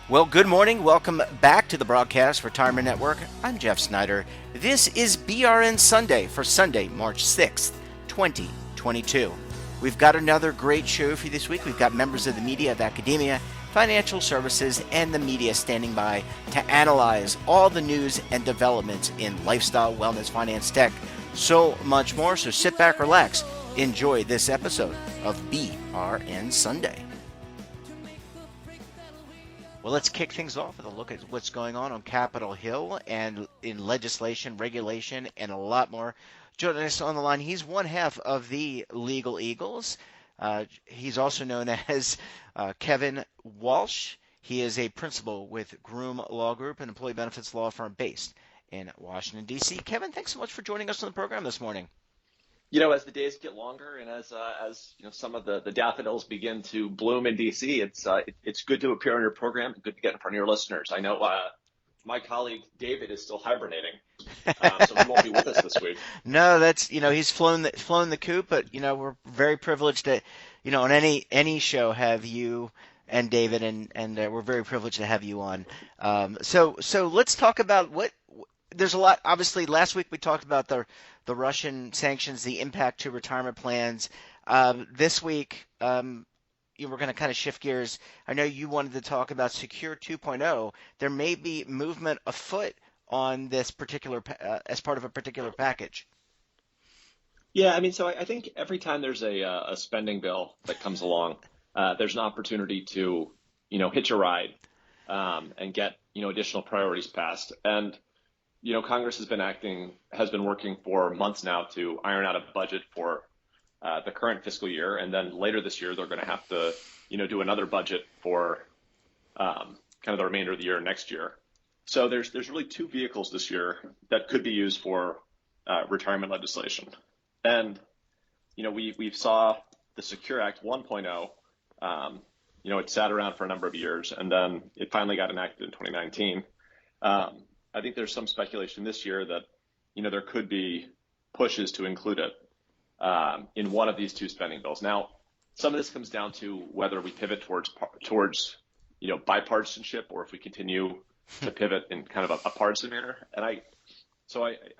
Well, good morning. Welcome back to the Broadcast Retirement Network. I'm Jeff Snyder. This is BRN Sunday for Sunday, March 6th, 2022. We've got another great show for you this week. We've got members of the media, of academia, financial services, and the media standing by to analyze all the news and developments in lifestyle, wellness, finance, tech, so much more. So sit back, relax, enjoy this episode of BRN Sunday. Well, let's kick things off with a look at what's going on Capitol Hill and in legislation, regulation, and a lot more. Joining us on the line, he's one half of the Legal Eagles. He's also known as Kevin Walsh. He is a principal with Groom Law Group, an employee benefits law firm based in Washington, D.C. Kevin, thanks so much for joining us on the program this morning. As the days get longer and as some of the daffodils begin to bloom in DC, it's good to appear on your program, good to get in front of your listeners. I know my colleague David is still hibernating, so he won't be with us this week. No, that's he's flown the coop, but we're very privileged to on any show have you and David, and we're very privileged to have you on. So let's talk about there's a lot. Obviously, last week we talked about the Russian sanctions, the impact to retirement plans. This week, we're going to kind of shift gears. I know you wanted to talk about Secure 2.0. There may be movement afoot on this particular as part of a particular package. Yeah, so I think every time there's a spending bill that comes along, there's an opportunity to hitch a ride and get additional priorities passed. And Congress has been working for months now to iron out a budget for the current fiscal year, and then later this year they're going to have to, do another budget for kind of the remainder of the year next year. So there's really two vehicles this year that could be used for retirement legislation, and we saw the Secure Act 1.0. It sat around for a number of years, and then it finally got enacted in 2019. I think there's some speculation this year that, there could be pushes to include it in one of these two spending bills. Now, some of this comes down to whether we pivot towards bipartisanship, or if we continue to pivot in kind of a partisan manner. And I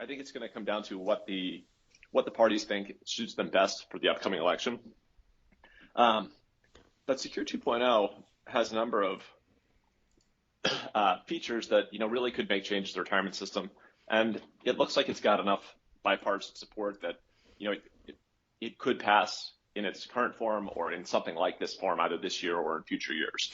think it's going to come down to what the parties think suits them best for the upcoming election. But Secure 2.0 has a number of features that really could make changes to the retirement system, and it looks like it's got enough bipartisan support that it could pass in its current form or in something like this form either this year or in future years.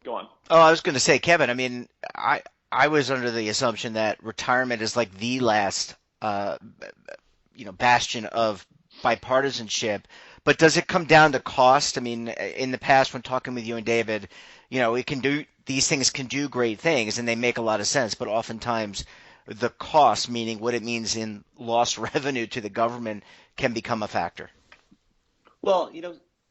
Go on. Oh, I was going to say, Kevin. I was under the assumption that retirement is like the last bastion of bipartisanship. But does it come down to cost? In the past, when talking with you and David, these things can do great things and they make a lot of sense, but oftentimes the cost, meaning what it means in lost revenue to the government, can become a factor. Well,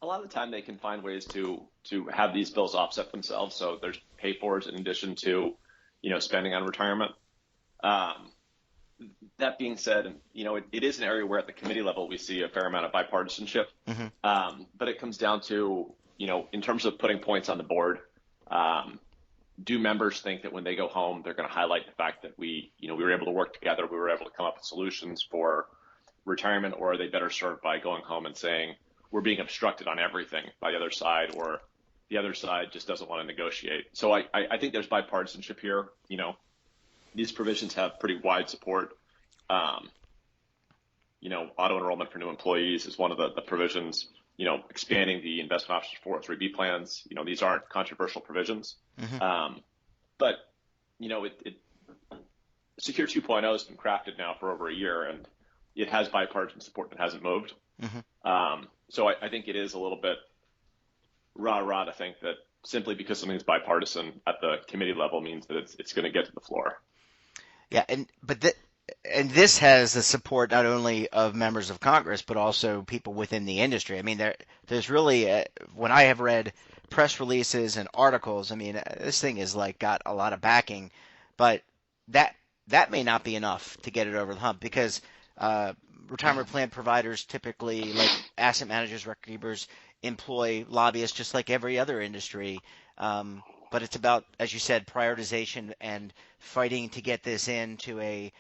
a lot of the time they can find ways to have these bills offset themselves. So there's pay-fors in addition to, spending on retirement. That being said, it is an area where at the committee level we see a fair amount of bipartisanship. Mm-hmm. But it comes down to, in terms of putting points on the board, do members think that when they go home they're going to highlight the fact that we were able to work together, we were able to come up with solutions for retirement, or are they better served by going home and saying we're being obstructed on everything by the other side, or the other side just doesn't want to negotiate? So I think there's bipartisanship here. These provisions have pretty wide support. Auto enrollment for new employees is one of the provisions. Expanding the investment options for 403B plans. These aren't controversial provisions. Mm-hmm. But Secure 2.0 has been crafted now for over a year, and it has bipartisan support that hasn't moved. Mm-hmm. So I think it is a little bit rah-rah to think that simply because something's bipartisan at the committee level means that it's going to get to the floor. Yeah, and this has the support not only of members of Congress, but also people within the industry. There's really, when I have read press releases and articles, this thing is got a lot of backing, but that may not be enough to get it over the hump, because retirement plan providers typically, like asset managers, record keepers, employ lobbyists just like every other industry. but it's about, as you said, prioritization and fighting to get this into a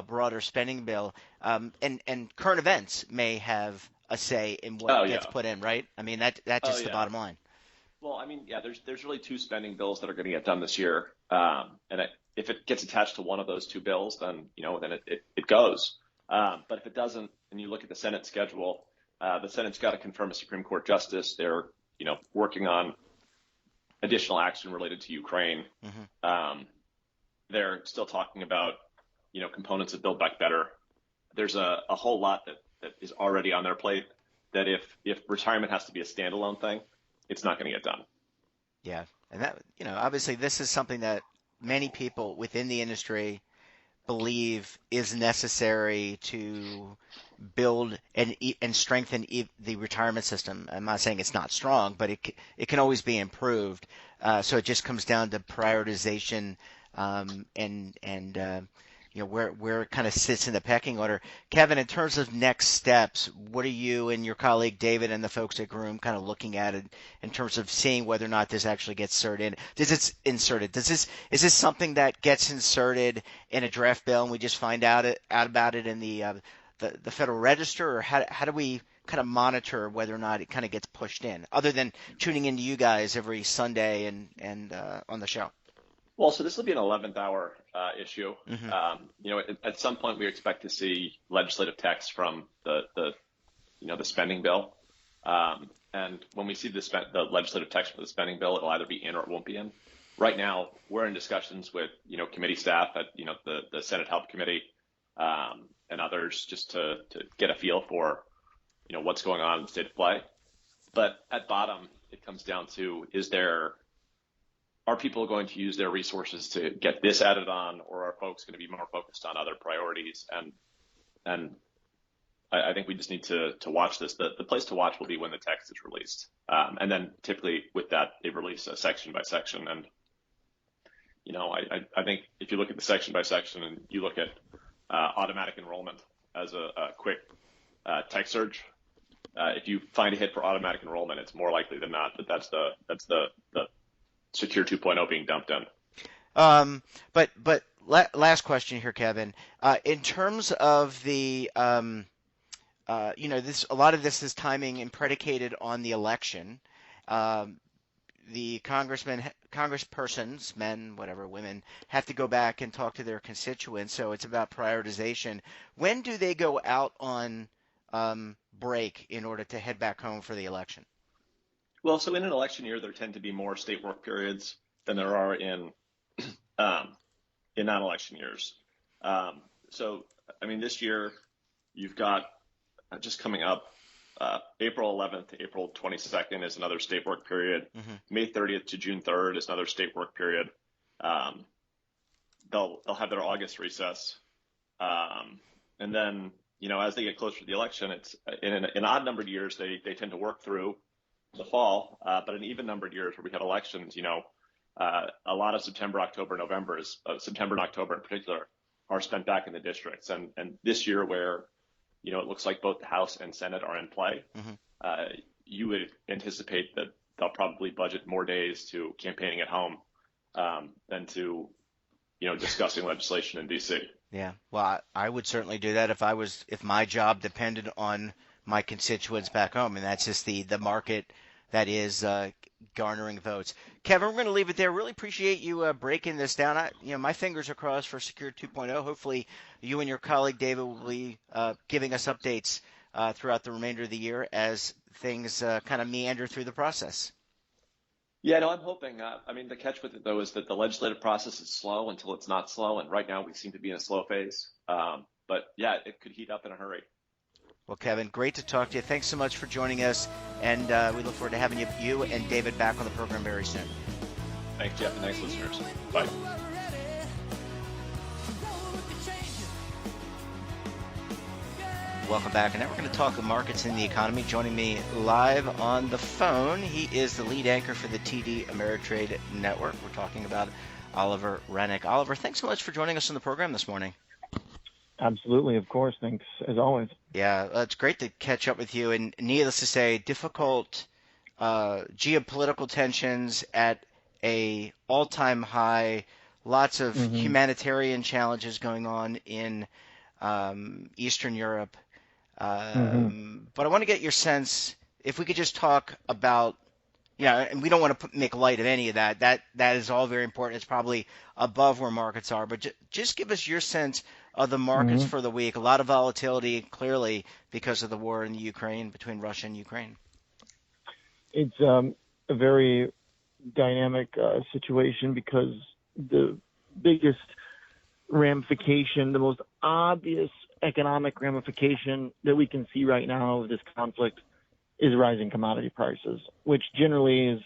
broader spending bill. And current events may have a say in what Oh gets yeah. put in, right? I mean, that's Oh just the yeah. bottom line. Well, I mean, yeah, there's really two spending bills that are going to get done this year. If it gets attached to one of those two bills, then then it goes. But if it doesn't, and you look at the Senate schedule, the Senate's got to confirm a Supreme Court justice. They're working on additional action related to Ukraine. Hmm. They're still talking about components of Build Back Better. There's a whole lot that is already on their plate. That if retirement has to be a standalone thing, it's not going to get done. Yeah, and that obviously this is something that many people within the industry believe is necessary to build and strengthen the retirement system. I'm not saying it's not strong, but it can always be improved. So it just comes down to prioritization, and where it kind of sits in the pecking order. Kevin, in terms of next steps, what are you and your colleague David and the folks at Groom kind of looking at it in terms of seeing whether or not this actually gets inserted? Is this something that gets inserted in a draft bill and we just find out about it in the Federal Register, or how do we kind of monitor whether or not it kind of gets pushed in, other than tuning into you guys every Sunday and on the show? Well, so this will be an 11th hour issue. Hmm. At some point we expect to see legislative text from the spending bill. And when we see the legislative text for the spending bill, it'll either be in or it won't be in. Right now, we're in discussions with committee staff at the Senate Help Committee and others just to get a feel for what's going on in the state of play. But at bottom, it comes down to are people going to use their resources to get this added on, or are folks going to be more focused on other priorities? And I think we just need to watch this. The place to watch will be when the text is released, and then typically with that they release a section by section. And I think if you look at the section by section and you look at automatic enrollment as a quick text search, if you find a hit for automatic enrollment, it's more likely than not that's the Secure 2.0 being dumped in. But last question here, Kevin. In terms of the a lot of this is timing and predicated on the election. The congresspersons, men, whatever, women, have to go back and talk to their constituents. So it's about prioritization. When do they go out on break in order to head back home for the election? Well, so in an election year, there tend to be more state work periods than there are in non-election years. So, I mean, this year you've got just coming up April 11th to April 22nd is another state work period. Mm-hmm. May 30th to June 3rd is another state work period. They'll have their August recess, and then as they get closer to the election, it's in odd numbered years they tend to work through the fall, but in even numbered years where we have elections, a lot of September, October, November September and October in particular are spent back in the districts. And this year where, it looks like both the House and Senate are in play, Mm-hmm. You would anticipate that they'll probably budget more days to campaigning at home than to, discussing legislation in D.C. Yeah, well, I would certainly do that if my job depended on my constituents back home, and that's just the market that is garnering votes. Kevin, we're going to leave it there. Really appreciate you breaking this down. My fingers are crossed for Secure 2.0. Hopefully, you and your colleague David will be giving us updates throughout the remainder of the year as things kind of meander through the process. Yeah, no, I'm hoping. The catch with it, though, is that the legislative process is slow until it's not slow, and right now we seem to be in a slow phase. But yeah, it could heat up in a hurry. Well, Kevin, great to talk to you. Thanks so much for joining us, and we look forward to having you and David back on the program very soon. Thanks, Jeff, and thanks, listeners. Bye. Welcome back, and now we're going to talk the markets and the economy. Joining me live on the phone, he is the lead anchor for the TD Ameritrade Network. We're talking about Oliver Rennick. Oliver, thanks so much for joining us on the program this morning. Absolutely, of course. Thanks, as always. Yeah, it's great to catch up with you. And needless to say, difficult geopolitical tensions at a all-time high, lots of Hmm. humanitarian challenges going on in Eastern Europe. Hmm. But I want to get your sense, if we could just talk about, and we don't want to make light of any of that. That is all very important. It's probably above where markets are, but just give us your sense of the markets Hmm. for the week. A lot of volatility, clearly, because of the war in the Ukraine, between Russia and Ukraine. It's a very dynamic situation because the biggest ramification, the most obvious economic ramification that we can see right now of this conflict is rising commodity prices, which generally is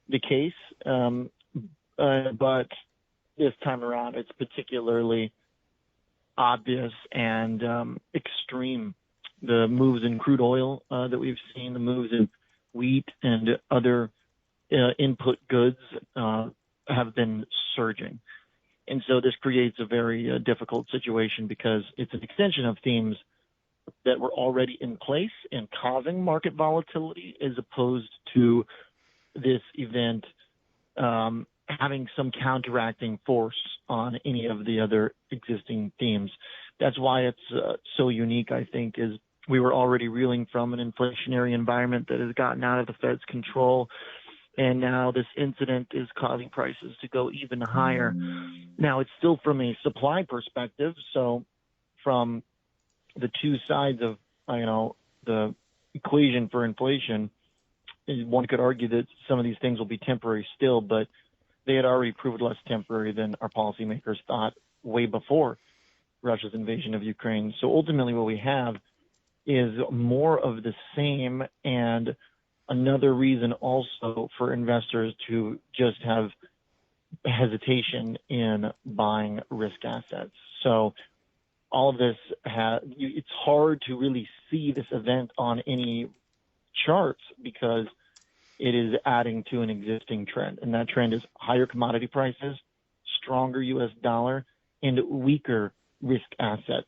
the case. But this time around, it's particularly obvious and extreme. The moves in crude oil that we've seen, the moves in wheat and other input goods have been surging. And so this creates a very difficult situation because it's an extension of themes that were already in place and causing market volatility, as opposed to this event having some counteracting force on any of the other existing themes. That's why it's so unique, I think, is we were already reeling from an inflationary environment that has gotten out of the Fed's control, and now this incident is causing prices to go even higher. Now, it's still from a supply perspective, so from the two sides of, the equation for inflation, one could argue that some of these things will be temporary still, but they had already proved less temporary than our policymakers thought way before Russia's invasion of Ukraine. So ultimately what we have is more of the same, and another reason also for investors to just have hesitation in buying risk assets. So all of this it's hard to really see this event on any charts because it is adding to an existing trend, and that trend is higher commodity prices, stronger U.S. dollar, and weaker risk assets.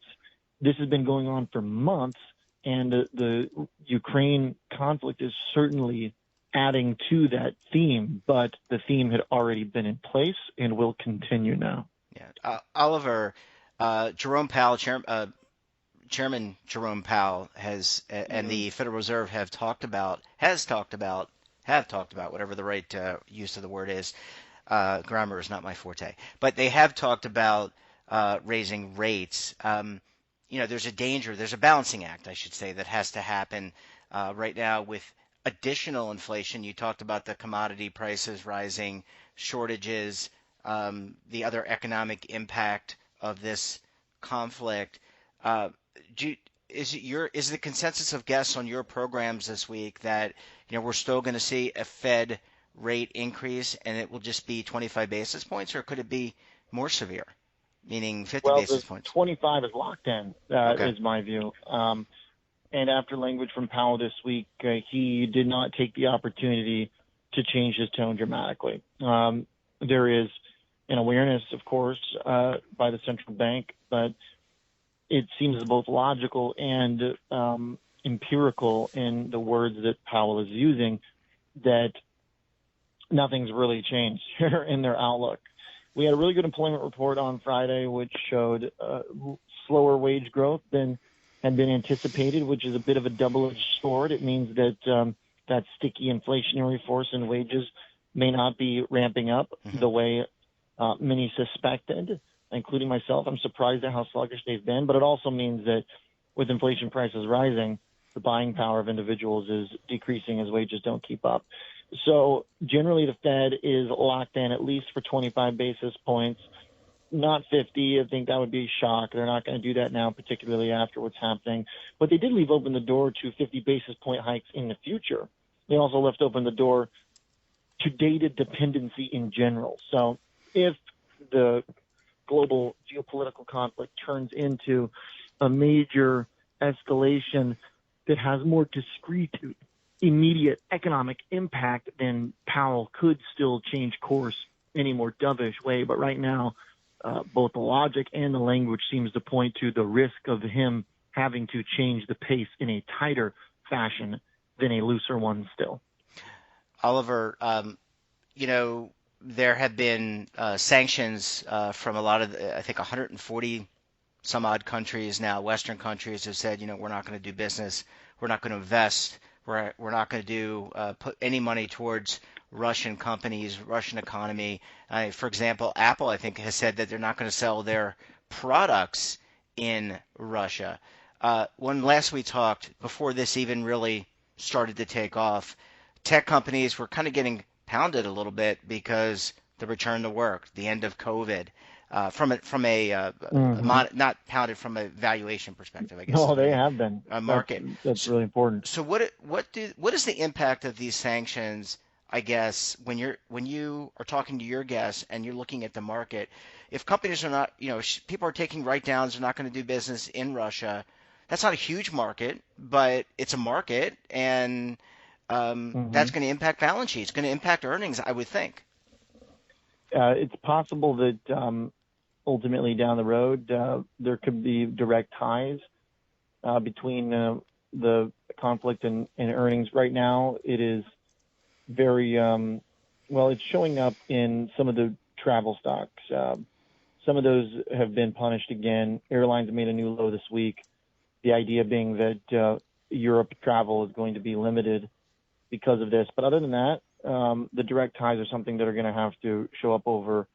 This has been going on for months, and the Ukraine conflict is certainly adding to that theme, but the theme had already been in place and will continue now. Yeah, Oliver, Jerome Powell, Chairman Jerome Powell and the Federal Reserve have talked about whatever the right use of the word is. Grammar is not my forte, but they have talked about raising rates. There's a balancing act, I should say, that has to happen right now with additional inflation. You talked about the commodity prices rising, shortages, the other economic impact of this conflict. Is the consensus of guests on your programs this week that we're still going to see a Fed rate increase and it will just be 25 basis points, or could it be more severe, meaning 50 Well, basis the points? 25 is locked in, Okay. is my view. And after language from Powell this week, he did not take the opportunity to change his tone dramatically. There is an awareness, of course, by the central bank, but it seems both logical and empirical in the words that Powell is using that nothing's really changed here in their outlook. We had a really good employment report on Friday, which showed slower wage growth than had been anticipated, which is a bit of a double-edged sword. It means that that sticky inflationary force in wages may not be ramping up the way many suspected, including myself. I'm surprised at how sluggish they've been, but it also means that with inflation prices rising, the buying power of individuals is decreasing as wages don't keep up. So generally the Fed is locked in at least for 25 basis points, not 50. I think that would be a shock. They're not going to do that now, particularly after what's happening. But they did leave open the door to 50 basis point hikes in the future. They also left open the door to data dependency in general. So if the global geopolitical conflict turns into a major escalation that has more discrete, immediate economic impact, then Powell could still change course in a more dovish way. But right now, both the logic and the language seems to point to the risk of him having to change the pace in a tighter fashion than a looser one still. Oliver, there have been sanctions from a lot of, I think, 140 some odd countries now, Western countries have said, we're not going to do business, we're not going to invest, we're not going to do put any money towards Russian companies, Russian economy. For example, Apple, I think, has said that they're not going to sell their products in Russia. When last we talked, before this even really started to take off, tech companies were kind of getting pounded a little bit because the return to work, the end of COVID, Hmm. not pounded from a valuation perspective, I guess is No, what I they mean, have been. a That's market. that's So, really important. so what is the impact of these sanctions? I guess when you are talking to your guests and you're looking at the market, if companies are not, people are taking write downs, they're not going to do business in Russia. That's not a huge market, but it's a market, and Hmm. that's going to impact balance sheets, going to impact earnings, I would think. It's possible that ultimately down the road there could be direct ties between the conflict and earnings. Right now, it is very well. It's showing up in some of the travel stocks. Some of those have been punished again. Airlines made a new low this week. The idea being that Europe travel is going to be limited because of this. But other than that, the direct ties are something that are going to have to show up over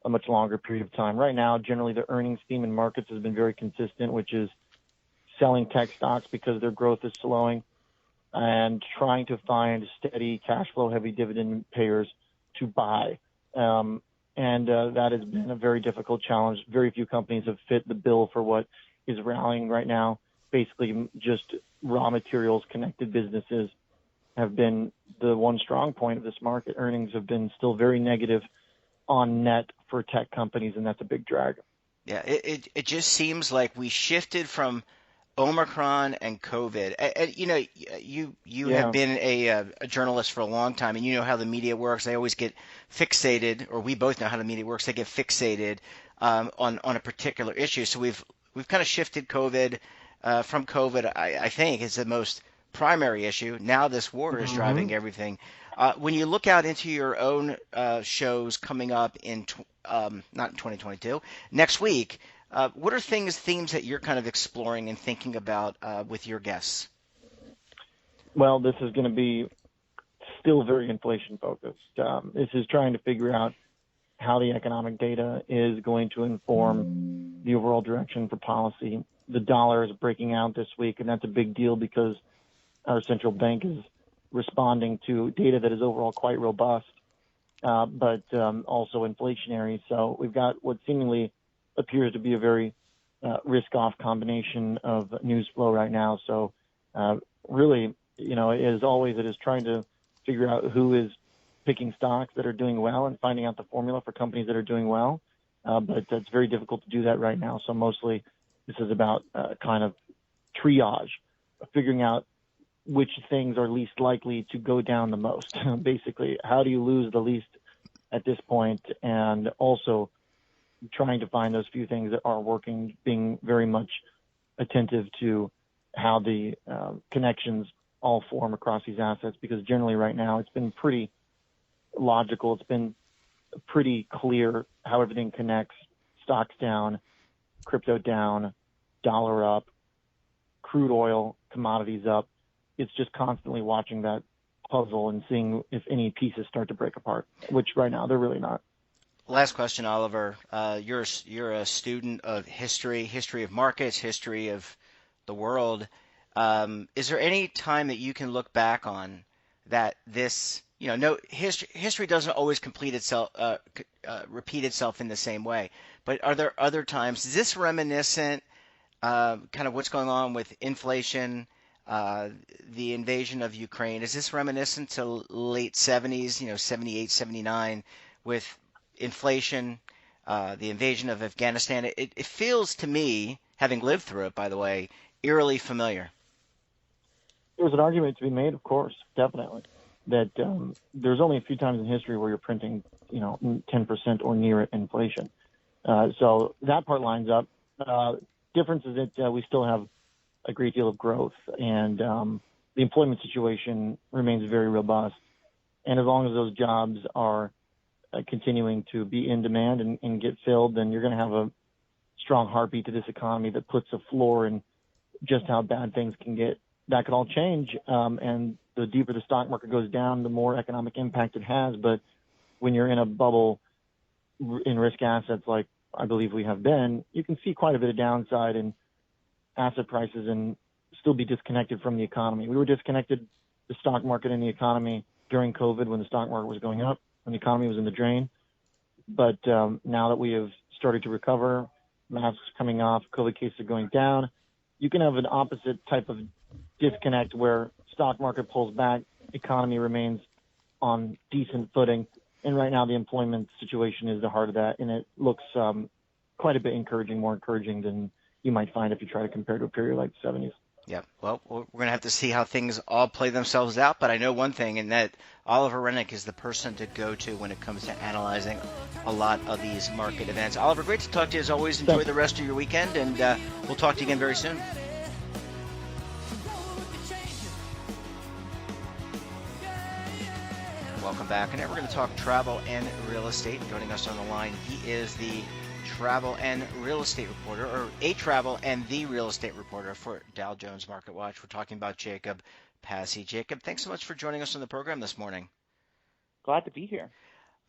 a much longer period of time. Right now, generally, the earnings theme in markets has been very consistent, which is selling tech stocks because their growth is slowing and trying to find steady cash flow heavy dividend payers to buy. And that has been a very difficult challenge. Very few companies have fit the bill for what is rallying right now. Basically, just raw materials connected businesses have been the one strong point of this market. Earnings have been still very negative on net for tech companies, and that's a big drag. Yeah, it just seems like we shifted from Omicron and COVID. And, you have Yeah. been a journalist for a long time, and you know how the media works. They always get fixated, or we both know how the media works. They get fixated on a particular issue. So we've kind of shifted COVID from COVID. I think is the most primary issue. Now this war is Hmm. driving everything. When you look out into your own shows coming up not in 2022, next week. What are themes that you're kind of exploring and thinking about with your guests? Well, this is going to be still very inflation focused. This is trying to figure out how the economic data is going to inform the overall direction for policy. The dollar is breaking out this week, and that's a big deal because our central bank is responding to data that is overall quite robust, but also inflationary. So we've got what seemingly appears to be a very risk-off combination of news flow right now. So really, as always, it is trying to figure out who is picking stocks that are doing well and finding out the formula for companies that are doing well. But it's very difficult to do that right now. So mostly this is about kind of triage, figuring out which things are least likely to go down the most. Basically, how do you lose the least at this point? And also trying to find those few things that are working, being very much attentive to how the connections all form across these assets, because generally right now it's been pretty logical. It's been pretty clear how everything connects. Stocks down, crypto down, dollar up, crude oil, commodities up. It's just constantly watching that puzzle and seeing if any pieces start to break apart, which right now they're really not. Last question, Oliver. You're a student of history of markets, history of the world. Is there any time that you can look back on that this, no history doesn't always repeat itself in the same way, but are there other times? Is this reminiscent, kind of what's going on with inflation, uh, the invasion of Ukraine? Is this reminiscent to late 70s, 78, 79, with inflation, the invasion of Afghanistan? It feels to me, having lived through it, by the way, eerily familiar. There's an argument to be made, of course, definitely, that there's only a few times in history where you're printing, 10% or near it inflation. So that part lines up. Difference is that we still have a great deal of growth, and the employment situation remains very robust. And as long as those jobs are continuing to be in demand and get filled, then you're going to have a strong heartbeat to this economy that puts a floor in just how bad things can get. That could all change, and the deeper the stock market goes down, the more economic impact it has. But when you're in a bubble in risk assets like I believe we have been, you can see quite a bit of downside in asset prices and still be disconnected from the economy. We were disconnected, the stock market and the economy, during COVID when the stock market was going up, when the economy was in the drain. But now that we have started to recover, masks coming off, COVID cases are going down, you can have an opposite type of disconnect where stock market pulls back, economy remains on decent footing. And right now the employment situation is the heart of that, and it looks quite a bit encouraging, more encouraging than you might find if you try to compare to a period like the 70s. Yeah, well, we're going to have to see how things all play themselves out, but I know one thing, and that Oliver Rennick is the person to go to when it comes to analyzing a lot of these market events. Oliver, great to talk to you as always. Enjoy the rest of your weekend, and we'll talk to you again very soon. Welcome back, and now we're going to talk travel and real estate. Joining us on the line, he is the travel and real estate reporter, or a travel and the real estate reporter for Dow Jones Market Watch. We're talking about Jacob Passy. Jacob, thanks so much for joining us on the program this morning. Glad to be here.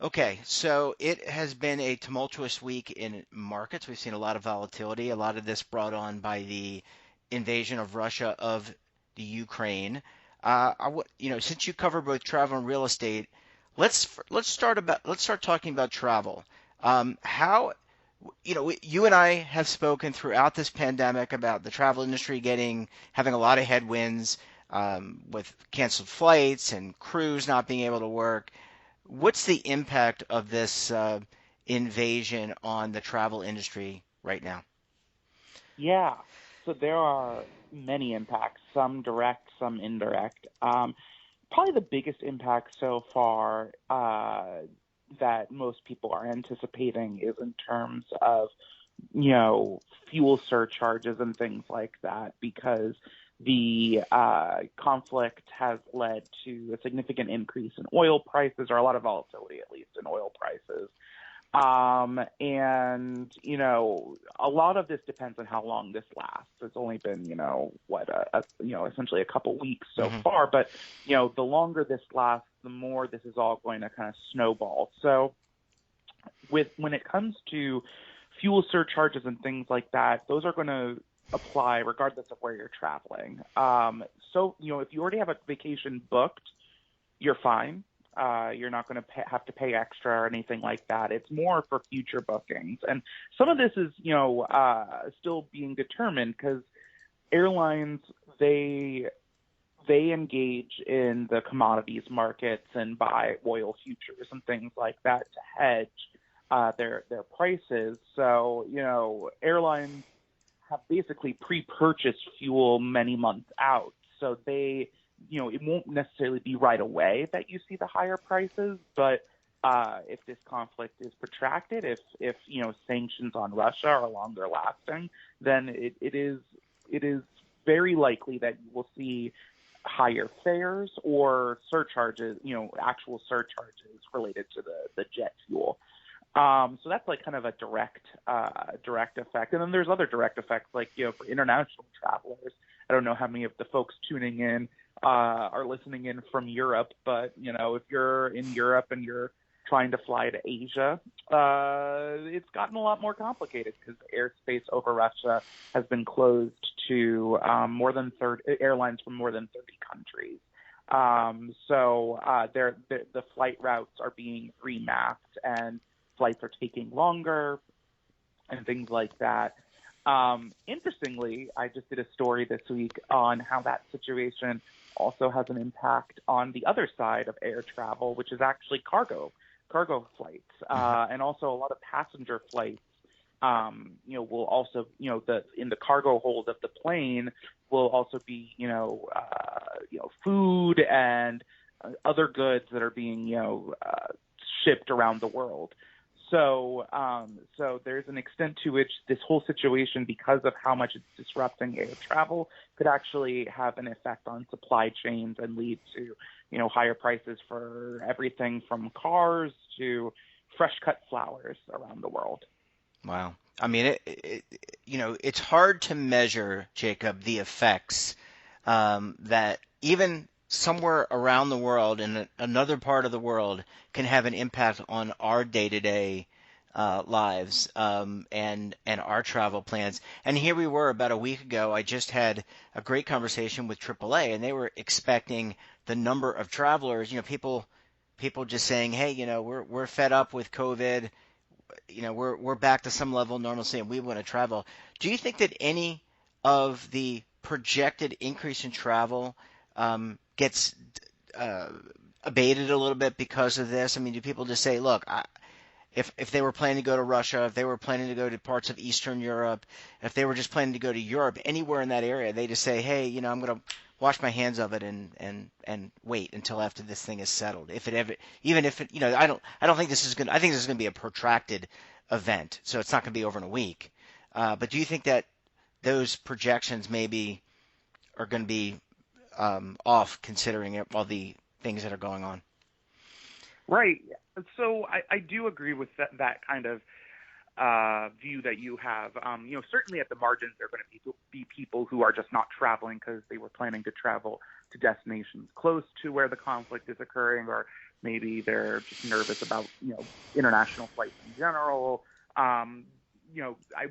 Okay, so it has been a tumultuous week in markets. We've seen a lot of volatility, a lot of this brought on by the invasion of Russia of the Ukraine. Since you cover both travel and real estate, let's start talking about travel. You and I have spoken throughout this pandemic about the travel industry having a lot of headwinds with canceled flights and crews not being able to work. What's the impact of this invasion on the travel industry right now? Yeah, so there are many impacts, some direct, some indirect. Probably the biggest impact so far that most people are anticipating is in terms of, fuel surcharges and things like that, because the conflict has led to a significant increase in oil prices, or a lot of volatility, at least, in oil prices. And, a lot of this depends on how long this lasts. It's only been, essentially a couple weeks so far. But, the longer this lasts, the more this is all going to kind of snowball. So when it comes to fuel surcharges and things like that, those are going to apply regardless of where you're traveling. So, if you already have a vacation booked, you're fine. You're not going to have to pay extra or anything like that. It's more for future bookings. And some of this is, still being determined because airlines, they engage in the commodities markets and buy oil futures and things like that to hedge their prices. So, airlines have basically pre-purchased fuel many months out. So it won't necessarily be right away that you see the higher prices, but if this conflict is protracted, if sanctions on Russia are longer lasting, then it is very likely that you will see higher fares or surcharges, actual surcharges related to the jet fuel. So that's like kind of a direct effect. And then there's other direct effects, like, for international travelers. I don't know how many of the folks tuning in are listening in from Europe, but, if you're in Europe and you're trying to fly to Asia, it's gotten a lot more complicated because airspace over Russia has been closed to more than 30 airlines from more than 30 countries. So the flight routes are being remapped and flights are taking longer and things like that. Interestingly, I just did a story this week on how that situation also has an impact on the other side of air travel, which is actually cargo flights, and also a lot of passenger flights. Will also, in the cargo hold of the plane will also be, food and other goods that are being, shipped around the world. So there's an extent to which this whole situation, because of how much it's disrupting air travel, could actually have an effect on supply chains and lead to, higher prices for everything from cars to, fresh cut flowers around the world. Wow. I mean, it's hard to measure, Jacob, the effects that even somewhere around the world in another part of the world can have an impact on our day-to-day lives and our travel plans. And here we were about a week ago. I just had a great conversation with AAA, and they were expecting the number of travelers. People just saying, "Hey, we're fed up with COVID. We're back to some level of normalcy and we want to travel." Do you think that any of the projected increase in travel gets uh, abated a little bit because of this? I mean, do people just say, look, if they were planning to go to Russia, if they were planning to go to parts of Eastern Europe, if they were just planning to go to Europe, anywhere in that area, they just say, hey, I'm going to wash my hands of it and wait until after this thing is settled. If it ever, even if it, I don't think this is going. I think this is going to be a protracted event, so it's not going to be over in a week. But do you think that those projections maybe are going to be off, considering all the things that are going on? Right. So I do agree with that kind of view that you have. Certainly at the margins, there are going to be people who are just not traveling because they were planning to travel to destinations close to where the conflict is occurring, or maybe they're just nervous about, international flights in general. I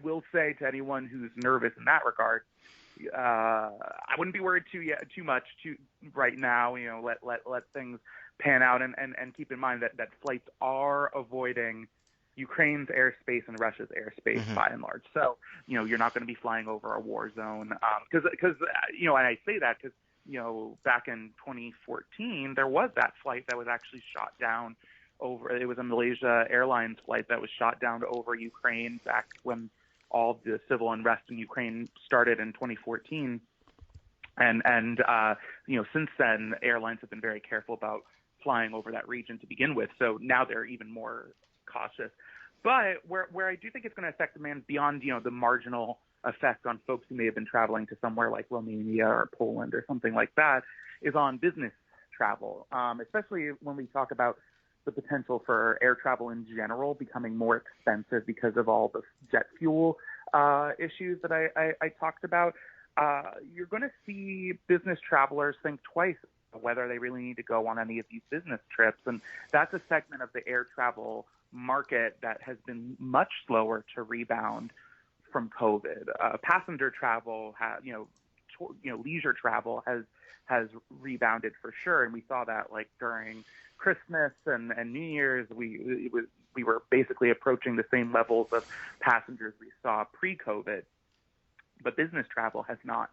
will say to anyone who's nervous in that regard, I wouldn't be worried too much right now. Let things pan out, and keep in mind that flights are avoiding Ukraine's airspace and Russia's airspace by and large. So, you're not going to be flying over a war zone. Because and I say that because, back in 2014, there was that flight that was actually shot down it was a Malaysia Airlines flight that was shot down over Ukraine back when all the civil unrest in Ukraine started in 2014. And since then, airlines have been very careful about flying over that region to begin with. So now they're even more cautious. But where I do think it's going to affect demand beyond, the marginal effect on folks who may have been traveling to somewhere like Romania or Poland or something like that is on business travel, especially when we talk about the potential for air travel in general becoming more expensive because of all the jet fuel issues that I talked about. You're going to see business travelers think twice whether they really need to go on any of these business trips. And that's a segment of the air travel market that has been much slower to rebound from COVID. Passenger travel, leisure travel has rebounded for sure. And we saw that like during Christmas and New Year's, we were basically approaching the same levels of passengers we saw pre-COVID. But business travel has not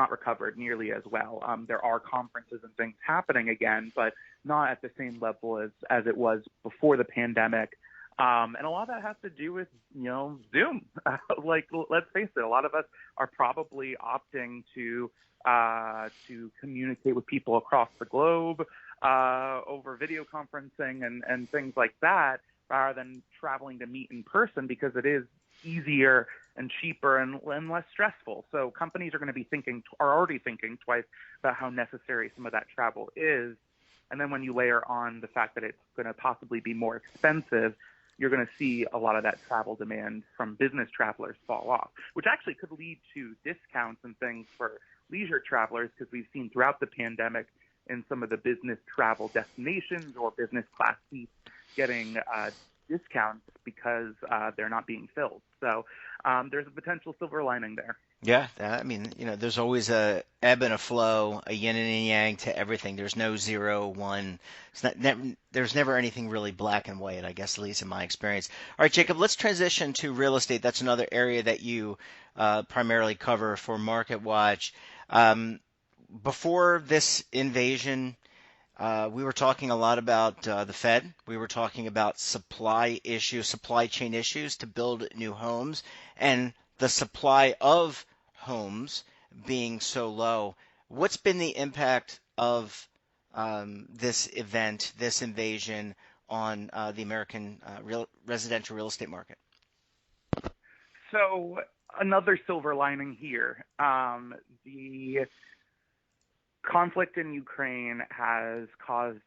recovered nearly as well. There are conferences and things happening again, but not at the same level as it was before the pandemic. And a lot of that has to do with, Zoom. Let's face it, a lot of us are probably opting to communicate with people across the globe over video conferencing and things like that, rather than traveling to meet in person, because it is easier and cheaper and less stressful. So companies are already thinking twice about how necessary some of that travel is. And then when you layer on the fact that it's going to possibly be more expensive, you're going to see a lot of that travel demand from business travelers fall off, which actually could lead to discounts and things for leisure travelers, because we've seen throughout the pandemic in some of the business travel destinations or business class seats getting discounts because they're not being filled. So there's a potential silver lining there. Yeah, I mean, there's always a ebb and a flow, a yin and a yang to everything. There's no 0, 1. There's never anything really black and white, I guess, at least in my experience. All right, Jacob, let's transition to real estate. That's another area that you primarily cover for Market Watch. Before this invasion, we were talking a lot about the Fed. We were talking about supply chain issues to build new homes, and the supply of homes being so low. What's been the impact of this event, this invasion, on the American residential real estate market? So another silver lining here. conflict in Ukraine has caused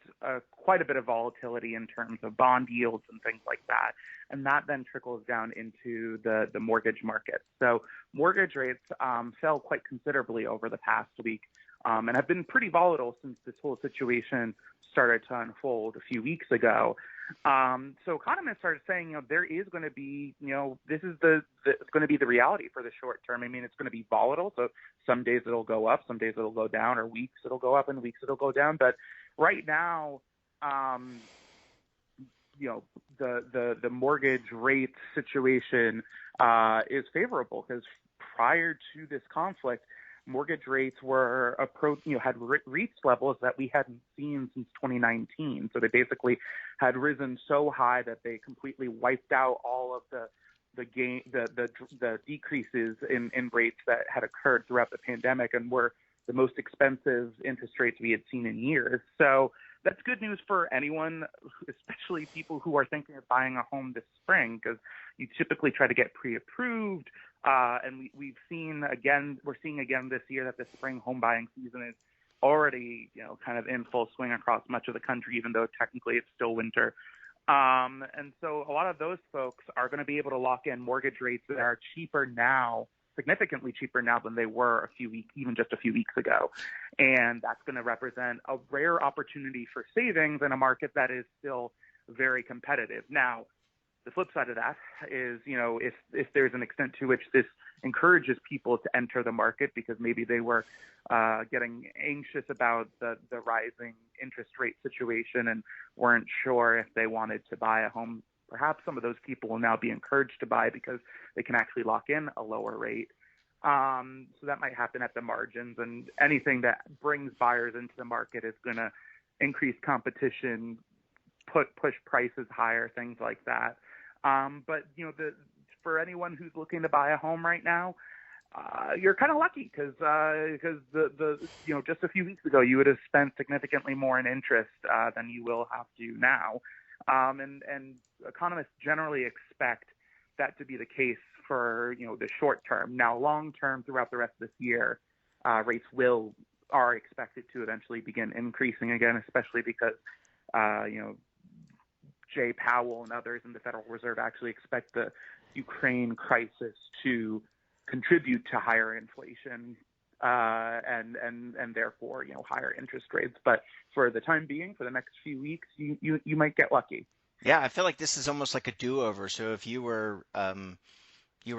quite a bit of volatility in terms of bond yields and things like that. And that then trickles down into the mortgage market. So mortgage rates fell quite considerably over the past week and have been pretty volatile since this whole situation started to unfold a few weeks ago. So economists started saying, there is going to be, this is it's going to be the reality for the short term. I mean, it's going to be volatile. So some days it'll go up, some days it'll go down, or weeks it'll go up and weeks it'll go down. But right now, the mortgage rate situation is favorable because prior to this conflict, mortgage rates were had reached levels that we hadn't seen since 2019. So they basically had risen so high that they completely wiped out all of the decreases in rates that had occurred throughout the pandemic and were the most expensive interest rates we had seen in years. So that's good news for anyone, especially people who are thinking of buying a home this spring, because you typically try to get pre-approved. And we're seeing again this year that the spring home buying season is already, kind of in full swing across much of the country, even though technically it's still winter. And so a lot of those folks are going to be able to lock in mortgage rates that are cheaper now, significantly cheaper now than they were even just a few weeks ago. And that's going to represent a rare opportunity for savings in a market that is still very competitive. Now, the flip side of that is, if there's an extent to which this encourages people to enter the market because maybe they were getting anxious about the rising interest rate situation and weren't sure if they wanted to buy a home, perhaps some of those people will now be encouraged to buy because they can actually lock in a lower rate. So that might happen at the margins, and anything that brings buyers into the market is going to increase competition, push prices higher, things like that. But for anyone who's looking to buy a home right now, you're kind of lucky because just a few weeks ago you would have spent significantly more in interest than you will have to now. And economists generally expect that to be the case for the short term. Now, long term, throughout the rest of this year, rates are expected to eventually begin increasing again, especially because Jay Powell and others in the Federal Reserve actually expect the Ukraine crisis to contribute to higher inflation and therefore higher interest rates. But for the time being, for the next few weeks, you might get lucky. Yeah, I feel like this is almost like a do-over. So if you were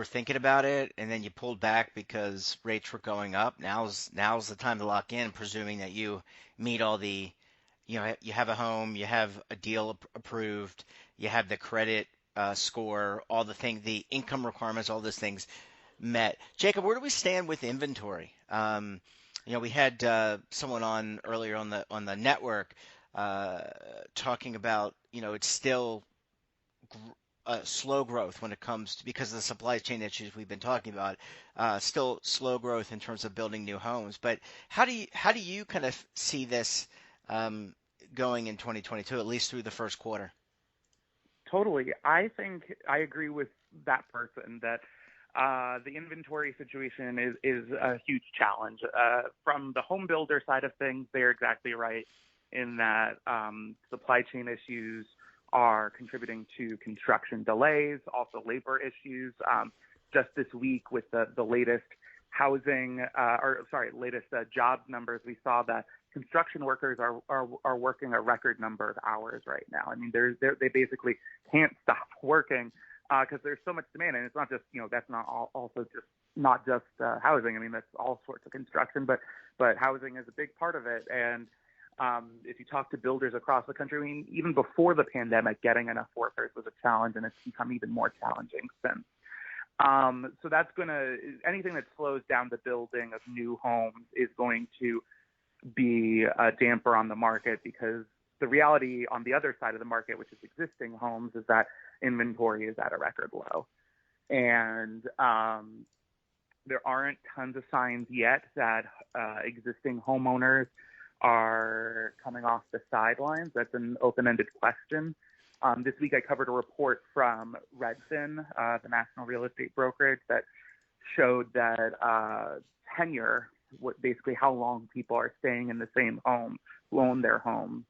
thinking about it and then you pulled back because rates were going up, now's the time to lock in, presuming that you meet all the you have a home, you have a deal approved, you have the credit score, all the income requirements, all those things met. Jacob, where do we stand with inventory? We had someone on earlier on the network talking about it's still slow growth when it comes to, because of the supply chain issues we've been talking about, still slow growth in terms of building new homes. But how do you kind of see this going in 2022, at least through the first quarter? Totally. I think I agree with that person that the inventory situation is a huge challenge. From the home builder side of things, they're exactly right in that supply chain issues are contributing to construction delays, also labor issues. Just this week with the latest latest jobs numbers, we saw that construction workers are working a record number of hours right now. I mean, they basically can't stop working because there's so much demand, and it's not just that's not also just not just housing. I mean, that's all sorts of construction, but housing is a big part of it. And if you talk to builders across the country, I mean, even before the pandemic, getting enough workers was a challenge, and it's become even more challenging since. So that's anything that slows down the building of new homes is going to be a damper on the market, because the reality on the other side of the market, which is existing homes, is that inventory is at a record low. And there aren't tons of signs yet that existing homeowners are coming off the sidelines. That's an open-ended question. This week I covered a report from Redfin, the national real estate brokerage, that showed that tenure basically how long people are staying in the same home who own their home,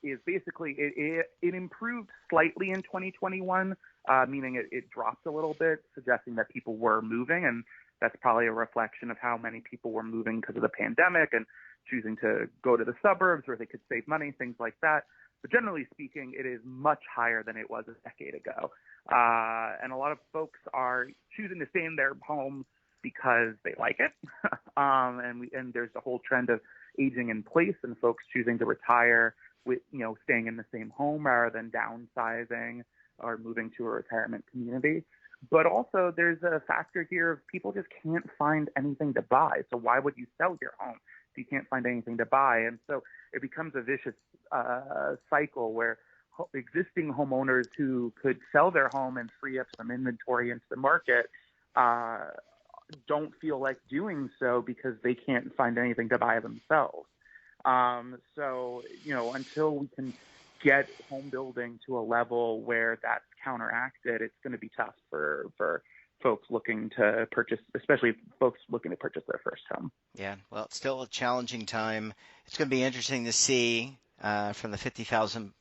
is basically it improved slightly in 2021, meaning it dropped a little bit, suggesting that people were moving, and that's probably a reflection of how many people were moving because of the pandemic and choosing to go to the suburbs where they could save money, things like that. But generally speaking, it is much higher than it was a decade ago. And a lot of folks are choosing to stay in their home because they like it. And there's a whole trend of aging in place and folks choosing to retire with, staying in the same home rather than downsizing or moving to a retirement community. But also there's a factor here of people just can't find anything to buy. So why would you sell your home if you can't find anything to buy? And so it becomes a vicious cycle where existing homeowners who could sell their home and free up some inventory into the market don't feel like doing so because they can't find anything to buy themselves. So, until we can get home building to a level where that's counteracted, it's going to be tough for folks looking to purchase, especially folks looking to purchase their first home. Yeah, well, it's still a challenging time. It's going to be interesting to see from the 50,000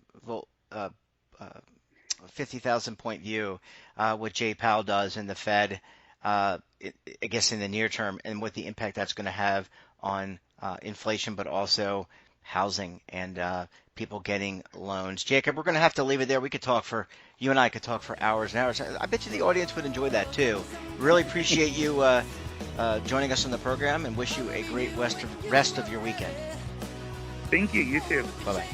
point view what Jay Powell does in the Fed, I guess in the near term, and what the impact that's going to have on inflation, but also housing and people getting loans. Jacob, we're going to have to leave it there. You and I could talk for hours and hours. I bet you the audience would enjoy that too. Really appreciate you joining us on the program, and wish you a great rest of your weekend. Thank you. You too. Bye-bye.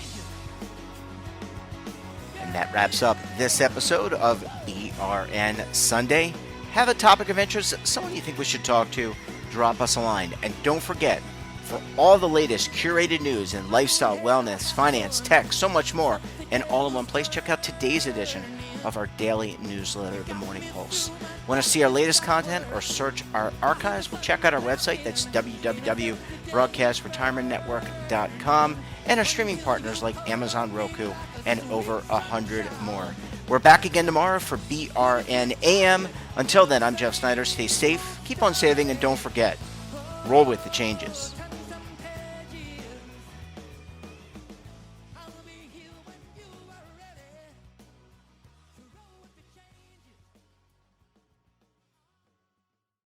And that wraps up this episode of BRN Sunday. Have a topic of interest, someone you think we should talk to, drop us a line. And don't forget, for all the latest curated news in lifestyle, wellness, finance, tech, so much more, and all in one place, check out today's edition of our daily newsletter, The Morning Pulse. Want to see our latest content or search our archives? Well, check out our website. That's www.broadcastretirementnetwork.com, and our streaming partners like Amazon, Roku, and over 100 more. We're back again tomorrow for BRN AM. Until then, I'm Jeff Snyder. Stay safe, keep on saving, and don't forget, roll with the changes.